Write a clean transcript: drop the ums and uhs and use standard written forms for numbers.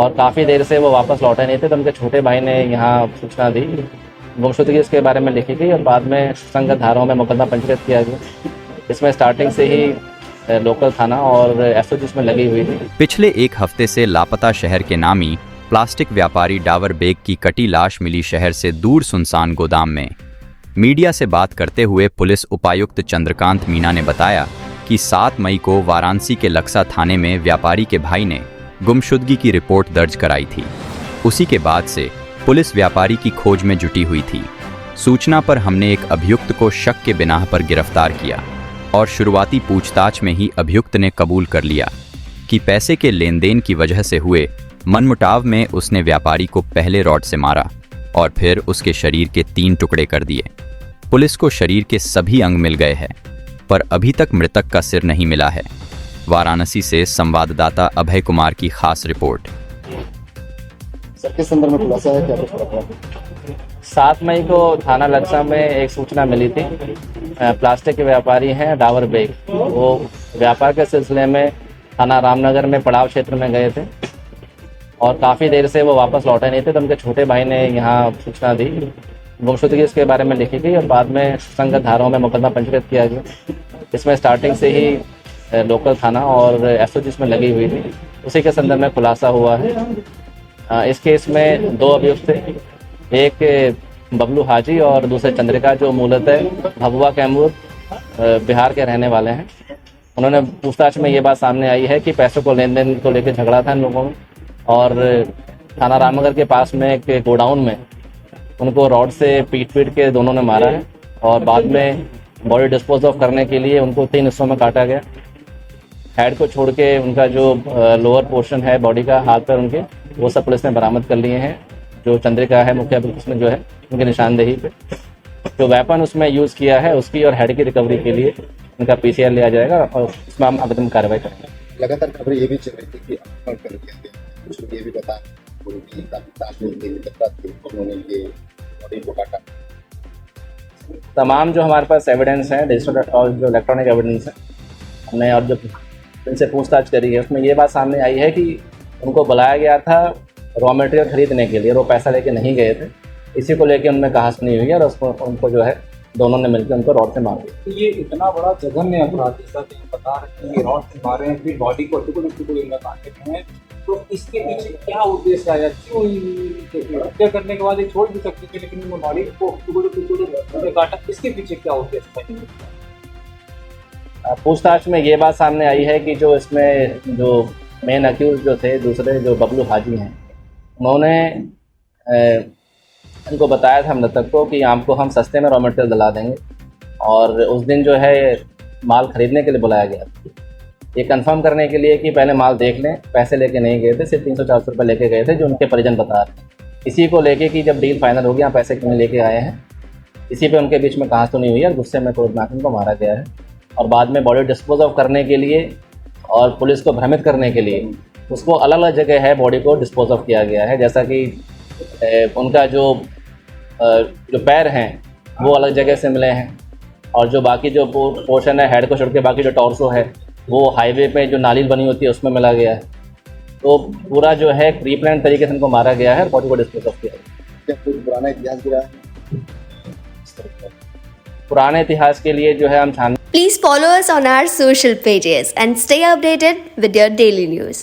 और काफ़ी देर से वो वापस लौटे नहीं थे, तो उनके छोटे भाई ने यहाँ सूचना दी। गुमशुदगी इसके बारे में लिखी गई और बाद में संगत धाराओं में मुकदमा पंजीकृत किया गया। इसमें स्टार्टिंग से ही लोकल थाना और एसओजी इसमें लगी हुई थी। पिछले एक हफ्ते से लापता शहर के नामी प्लास्टिक व्यापारी डावर बेग की कटी लाश मिली शहर से दूर सुनसान गोदाम में। मीडिया से बात करते हुए पुलिस उपायुक्त चंद्रकांत मीना ने बताया कि 7 मई को वाराणसी के लक्सा थाने में व्यापारी के भाई ने गुमशुदगी की रिपोर्ट दर्ज कराई थी। उसी के बाद से पुलिस व्यापारी की खोज में जुटी हुई थी। सूचना पर हमने एक अभियुक्त को शक के बिनाह पर गिरफ्तार किया और शुरुआती पूछताछ में ही अभियुक्त ने कबूल कर लिया कि पैसे के लेन देन की वजह से हुए मनमुटाव में उसने व्यापारी को पहले रॉड से मारा और फिर उसके शरीर के 3 टुकड़े कर दिए। पुलिस को शरीर के सभी अंग मिल गए हैं, पर अभी तक मृतक का सिर नहीं मिला है। वाराणसी से संवाददाता अभय कुमार की खास रिपोर्ट। सर, किस संदर्भ में खुलासा है, क्या कुछ पता है? 7 मई को थाना लक्सा में एक सूचना मिली थी। प्लास्टिक के व्यापारी हैं डावर बेग, वो व्यापार के सिलसिले में थाना रामनगर में पड़ाव क्षेत्र में गए थे और काफ़ी देर से वो वापस लौटे नहीं थे, तो उनके छोटे भाई ने यहाँ सूचना दी। गुमशुदगी इसके बारे में लिखी गई और बाद में संगत धाराओं में मुकदमा पंजीकृत किया गया। इसमें स्टार्टिंग से ही लोकल थाना और एसओजी इसमें लगी हुई थी। उसी के संदर्भ में खुलासा हुआ है। इस केस में 2 अभियुक्त थे, एक बबलू हाजी और दूसरे चंद्रिका, जो मूलतः भभुआ कैमूर बिहार के रहने वाले हैं। उन्होंने पूछताछ में ये बात सामने आई है कि पैसों को लेन देन को लेकर झगड़ा था इन लोगों में और थाना रामनगर के पास में एक गोडाउन में उनको रॉड से पीट के दोनों ने मारा है और बाद में बॉडी डिस्पोज ऑफ करने के लिए उनको 3 हिस्सों में काटा गया। हेड को छोड़ के उनका जो लोअर पोर्शन है बॉडी का, हाथ पैर उनके, वो सब पुलिस ने बरामद कर लिए हैं। जो चंद्रिका है मुख्य अभियुक्त उसमें जो है उनकी निशानदेही पे जो वेपन उसमें यूज़ किया है उसकी और हेड की रिकवरी के लिए उनका पीसीआर लिया जाएगा और उसमें हम आवेदन कार्रवाई करेंगे। लगातार खबरें ये भी चल रही थी कि अपहरण कर लिया गया, कुछ ये भी बता उनकी उन्होंने ये बॉडी को काटा। तमाम जो हमारे पास एविडेंस है, डिजिटल और जो इलेक्ट्रॉनिक एविडेंस है, हमने और जो इनसे पूछताछ करी है उसमें ये बात सामने आई है कि उनको बुलाया गया था रॉ मटेरियल खरीदने के लिए, वो पैसा लेके नहीं गए थे। इसी को लेके उनमें कहासुनी हुई है और उसको उनको जो है दोनों ने मिलकर उनको रॉड से मार दिया। तो ये इतना बड़ा जघन्य अपराध जैसा कि बता रहे हैं, रॉड से मारे हैं, फिर बॉडी को टुकड़े काटे हैं, तो इसके पीछे क्या उद्देश्य आया? क्यों हत्या करने के बाद ये छोड़ भी सकते थे, लेकिन वो बॉडी को टुकड़े काटा, इसके पीछे क्या उद्देश्य था? पूछताछ में ये बात सामने आई है कि जो इसमें जो मेन अक्यूज जो थे दूसरे जो बबलू हाजी हैं, उन्होंने इनको बताया था मृतक को कि आपको हम सस्ते में रॉ मटेरियल दिला देंगे और उस दिन जो है माल खरीदने के लिए बुलाया गया। ये कंफर्म करने के लिए कि पहले माल देख लें, पैसे लेके नहीं गए थे, सिर्फ 300-400 रुपये लेके गए थे, जो उनके परिजन बता रहे हैं। इसी को लेके कि जब डील फाइनल हो गया पैसे क्यों लेके आए हैं, इसी पे उनके बीच में कहासुनी हुई है और गुस्से में क्रोध में उनको मारा गया है। और बाद में बॉडी डिस्पोज ऑफ करने के लिए और पुलिस को भ्रमित करने के लिए उसको अलग अलग जगह है बॉडी को डिस्पोज ऑफ किया गया है। जैसा कि उनका जो पैर हैं वो अलग जगह से मिले हैं और जो बाकी जो पोर्शन है हेड को छोड़ के बाकी जो टॉर्सो है वो हाईवे पे जो नाली बनी होती है उसमें मिला गया है। तो पूरा जो है प्री प्लान तरीके से उनको मारा गया है और बॉडी को डिस्पोज ऑफ किया गया। पुराना इतिहास गिरा है, पुराने इतिहास के लिए जो है हम छान। Please follow us on our social pages and stay updated with your daily news.